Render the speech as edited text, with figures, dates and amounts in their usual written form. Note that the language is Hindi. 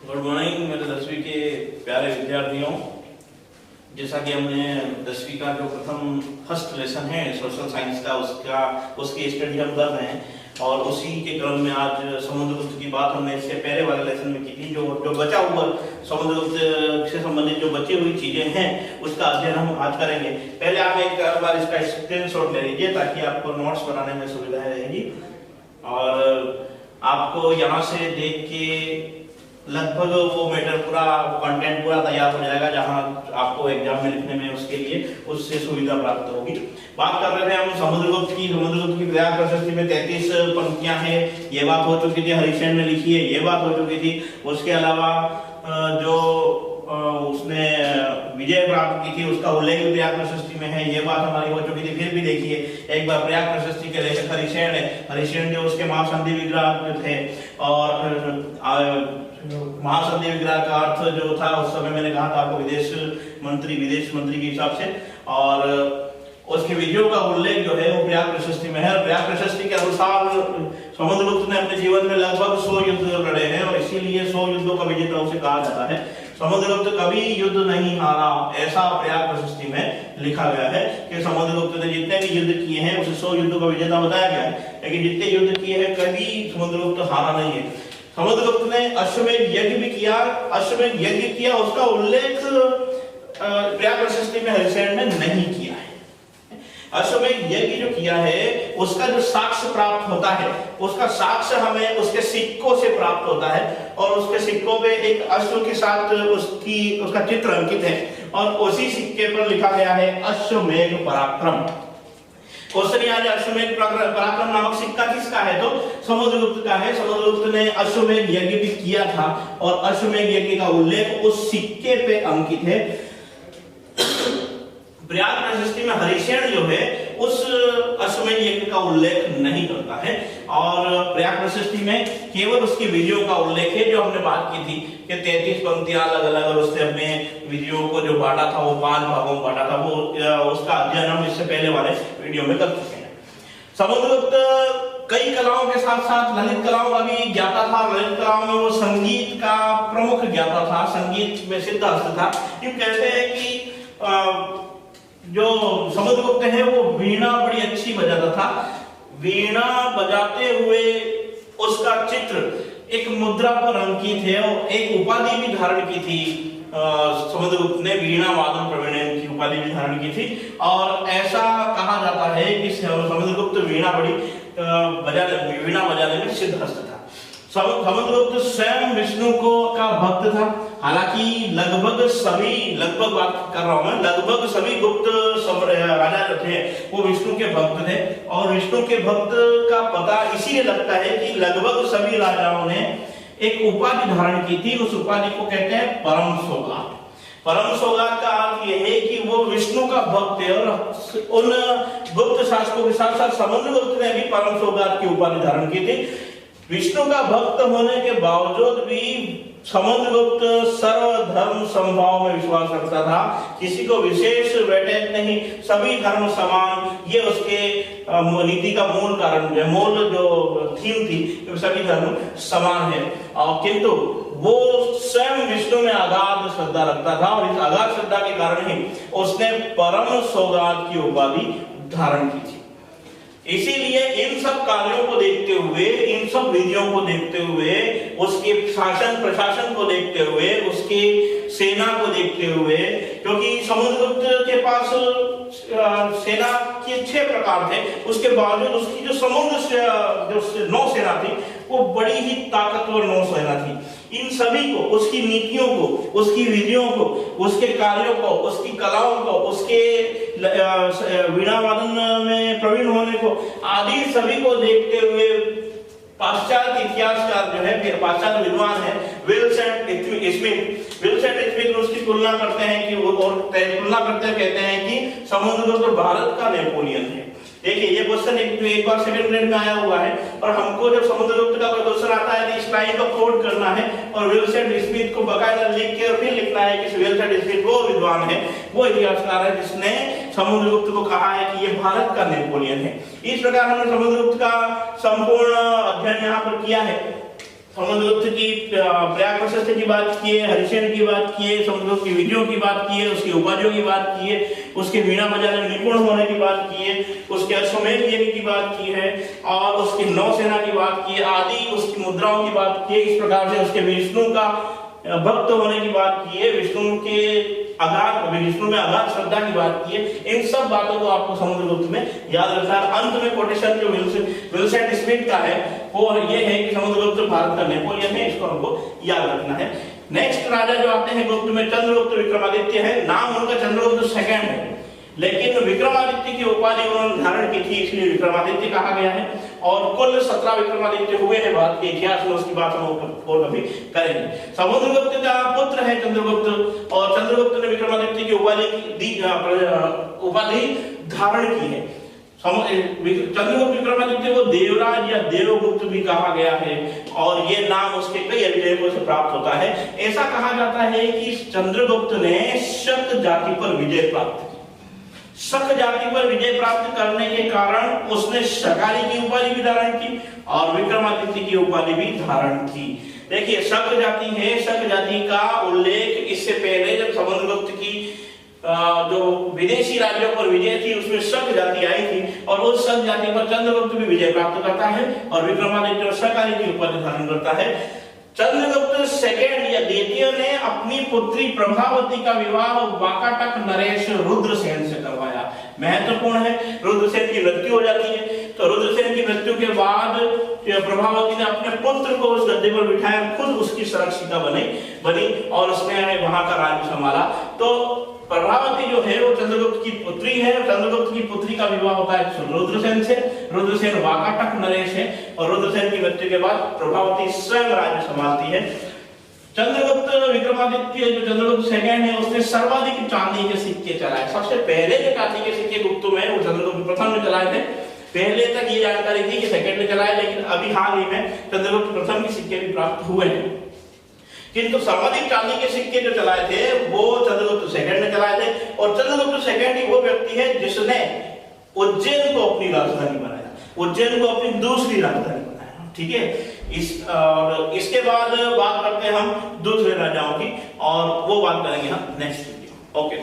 गुड मॉर्निंग मेरे 10वीं के प्यारे विद्यार्थियों। जैसा कि हमने 10वीं का जो प्रथम फर्स्ट लेसन है सोशल साइंस का उसकी स्टडी हम कर रहे हैं और उसी के क्रम में आज समुद्रगुप्त की बात हमने इससे पहले वाले लेसन में की थी। जो बचा हुआ समुद्रगुप्त से संबंधित जो बची हुई चीजें हैं उसका अध्ययन हम आज करेंगे। पहले आप एक बार इसका स्क्रीनशॉट ले लीजिए ताकि आपको नोट्स बनाने में सुविधा रहेगी और आपको यहाँ से देख के लगभग वो मैटर पूरा कंटेंट पूरा तैयार हो जाएगा जहां आपको एग्जाम में लिखने में उसके लिए उससे सुविधा प्राप्त होगी। बात कर रहे थे हम समुद्रगुप्त की प्रयाग प्रशस्ति में 33 पंक्तियां हैं, ये बात हो चुकी थी। हरिसेन ने लिखी है, ये बात हो चुकी थी। उसके अलावा जो उसने विजय प्राप्त की थी उसका उल्लेख प्रयाग प्रशस्ति में है, ये बात हमारी हो चुकी थी। फिर भी देखिए एक बार प्रयाग प्रशस्ति के लेखक हरिसेन है। हरिसेन जो उसके महासंधि विग्रह थे और महासंधि विग्रह का अर्थ जो था उस समय मैंने कहा था आपको विदेश मंत्री के हिसाब से, और उसके विजयों का उल्लेख जो है वो प्रयाग प्रशस्ति में है। प्रयाग प्रशस्ति के अनुसार समुद्रगुप्त ने अपने जीवन में लगभग 100 युद्ध लड़े हैं और इसीलिए 100 युद्धों का विजेता उसे कहा जाता है। समुद्रगुप्त कभी युद्ध नहीं हारा, ऐसा प्रयाग प्रशस्ति में लिखा गया है कि समुद्रगुप्त ने जितने भी युद्ध किए हैं उसे 100 युद्धों का विजेता बताया गया है, लेकिन जितने युद्ध किए हैं कभी समुद्रगुप्त हारा नहीं है। समुद्रगुप्त ने अश्वमेध यज्ञ भी किया, अश्वमेध यज्ञ किया, उसका उल्लेख प्रयाग प्रशस्ति में हरिसेन ने नहीं किया है। अश्वमेध यज्ञ जो किया है उसका जो साक्ष्य प्राप्त होता है उसका साक्ष्य हमें उसके सिक्कों से प्राप्त होता है और उसके सिक्कों पे एक अश्व के साथ उसका चित्र अंकित है और उसी सिक्के पर लिखा गया है अश्वमेध पराक्रम। क्वेश्चन आज अश्वमेध पराक्रम नामक सिक्का किसका है? तो समुद्रगुप्त का है। समुद्रगुप्त ने अश्वमेध यज्ञ भी किया था और अश्वमेध यज्ञ का उल्लेख उस सिक्के पे अंकित है। प्रयाग प्रशस्ति में हरिसेन जो है उस अश्वमेध यज्ञ का उल्लेख नहीं करता है और प्रयाग प्रशस्ति में केवल उसकी विजयों का उल्लेख है जो हमने बात की थी कि 33 पंक्तियां अलग अलग और उसने अपने विजयों को जो बांटा था वो 5 भागों में बांटा था। वो उसका अध्ययन हम इससे पहले वाले वीडियो में कर चुके हैं। समुद्रगुप्त कई कलाओं के साथ साथ ललित कलाओं का भी ज्ञाता था। ललित कलाओं में वो संगीत का प्रमुख ज्ञाता था, संगीत में सिद्धहस्त था। यूं कहते हैं कि जो समुद्रगुप्त है वो वीणा बड़ी अच्छी बजाता था। वीणा बजाते हुए उसका चित्र एक मुद्रा पर अंकित है और एक उपाधि भी धारण की थी। समुद्रगुप्त ने वीणा वादन प्रवीण की उपाधि भी धारण की थी और ऐसा कहा जाता है कि समुद्रगुप्त वीणा बजाने में सिद्धहस्त था। समुद्रगुप्त स्वयं विष्णु का भक्त था। हालांकि लगभग सभी गुप्त राजा जो थे वो विष्णु के भक्त थे और विष्णु के भक्त का पता इसीलिए लगता है कि लगभग सभी राजाओं ने एक उपाधि धारण की थी। उस उपाधि को कहते हैं परम सौगात। परम सौगात का अर्थ यह है कि वो विष्णु का भक्त है और उन गुप्त शासकों के साथ साथ समुद्रगुप्त ने भी परम सौगात की उपाधि धारण की थी। विष्णु का भक्त होने के बावजूद भी समुद्रगुप्त सर्वधर्म समभाव में विश्वास रखता था। किसी को विशेष वेटेज नहीं, सभी धर्म समान, ये उसके नीति का मूल कारण है, मूल जो थीम थी, सभी धर्म समान है। किंतु वो स्वयं विष्णु में अगाध श्रद्धा रखता था और इस अगाध श्रद्धा के कारण ही उसने परम सौगात की उपाधि धारण की थी। इसीलिए इन सब कार्यों को देखते हुए, इन सब विधियों को देखते हुए, उसके शासन प्रशासन को देखते हुए, उसकी सेना को देखते हुए, क्योंकि समुद्रगुप्त के पास सेना के 6 प्रकार थे, उसके बावजूद उसकी जो जो नौसेना थी वो बड़ी ही ताकतवर नौसेना थी। इन सभी को, उसकी नीतियों को, उसकी विधियों को, उसके कार्यों को, उसकी कलाओं को, उसके वीणा वादन में प्रवीण होने को आदि सभी को देखते हुए पाश्चात्य इतिहासकार जो है, पाश्चात्य विद्वान है विल्सेंट स्मिथ उसकी तुलना करते हैं कि कहते हैं कि समुद्रगुप्त भारत का नेपोलियन है। देखिए ये क्वेश्चन एक बार सेकंड ग्रेड में आया हुआ है और हमको जब समुद्रगुप्त का कोई क्वेश्चन आता है तो इस लाइन को कोड करना है और विल्सेंट स्मिथ को बकायदा लिख के और फिर लिखना है कि विल्सेंट स्मिथ वो विद्वान है, वो इतिहासकार है जिसने समुद्रगुप्त को कहा है कि ये भारत का नेपोलियन है। इस प्रकार हमने समुद्रगुप्त का संपूर्ण अध्ययन यहाँ पर किया है। समुद्रगुप्त की प्रयाग प्रशस्ति की बात किए, हरिसेन की बात किए, समुद्रगुप्त की विधियों की बात किए, उसकी उपाधियों की बात किए, उसके वीणा बजाने में निपुण होने की बात किए, उसके अश्वमेध यज्ञ की बात की है और उसकी नौसेना की बात की आदि, उसकी मुद्राओं की बात की। इस प्रकार से उसके विष्णु का भक्त होने की बात की है, विष्णु में अगाध श्रद्धा की बात की है। इन सब बातों को आपको समुद्रगुप्त में याद रखना है। अंत में कोटेशन जो विल्सन स्मिथ का है वो ये है कि समुद्रगुप्त भारत का नेपोलियन है, इसको हमको याद रखना है। नेक्स्ट राजा जो आते हैं गुप्त में, चंद्रगुप्त विक्रमादित्य है। नाम उनका चंद्रगुप्त सेकंड है, लेकिन विक्रमादित्य की उपाधि उन्होंने धारण की थी, इसलिए विक्रमादित्य कहा गया है। और कुल 17 विक्रमादित्य हुए हैं भारत के इतिहास में, उसकी बात हम और कभी करेंगे। समुद्रगुप्त का पुत्र है चंद्रगुप्त, और चंद्रगुप्त ने विक्रमादित्य की उपाधि धारण की है। चंद्रगुप्त विक्रमादित्य को देवराज या देवगुप्त भी कहा गया है, और ये नाम उसके कई अभिलेखों से प्राप्त होता है। ऐसा कहा जाता है कि चंद्रगुप्त ने शक जाति पर विजय प्राप्त की। शक जाति पर विजय प्राप्त करने के कारण उसने शकाली की उपाधि भी धारण की और विक्रमादित्य की उपाधि भी धारण की। देखिए, शक जाति है, शक जाति का उल्लेख इससे पहले जब समुद्रगुप्त की जो विदेशी राज्यों पर विजय थी उसमें शक जाति आई थी, और उस शक जाति पर चंद्रगुप्त भी विजय प्राप्त करता है और विक्रमादित्य शकाली की उपाधि धारण करता है। चंद्रगुप्त सेकंड या द्वितीय ने अपनी पुत्री प्रभावती का विवाह वाकाटक नरेश रुद्रसेन से करवाया। महत्वपूर्ण है, रुद्रसेन की मृत्यु हो जाती है, तो रुद्रसेन की मृत्यु के बाद प्रभावती ने अपने पुत्र को उस गद्दे पर बिठाया, खुद उसकी संरक्षिता बनी और उसने वहां का राज्य संभाला। तो प्रभावती जो है वो चंद्रगुप्त की पुत्री है। चंद्रगुप्त की पुत्री का विवाह होता है रुद्रसेन से। रुद्रसेन वाकाटक नरेश है, और रुद्रसेन की मृत्यु के बाद प्रभावती स्वयं राज्य संभालती है। चंद्रगुप्त विक्रमादित्य जो चंद्रगुप्त सेकंड है उसने सर्वाधिक चांदी के सिक्के चलाए। सबसे पहले जो चांदी के सिक्के गुप्त में वो चंद्रगुप्त प्रथम ने चलाए थे। पहले तक ये जानकारी थी कि सेकंड ने चलाए, लेकिन अभी हाल ही में चंद्रगुप्त प्रथम के सिक्के भी प्राप्त हुए हैं। किंतु सर्वाधिक चांदी के सिक्के जो चलाए थे वो चंद्रगुप्त सेकंड ने चलाए थे, और चंद्रगुप्त सेकंड ही वो व्यक्ति है जिसने उज्जैन को अपनी राजधानी बनाया, उज्जैन को अपनी दूसरी राजधानी बनाया। ठीक है, इसके बाद बात करते हैं हम दूसरे राजाओं की, और वो बात करेंगे हम नेक्स्ट वीडियो। ओके।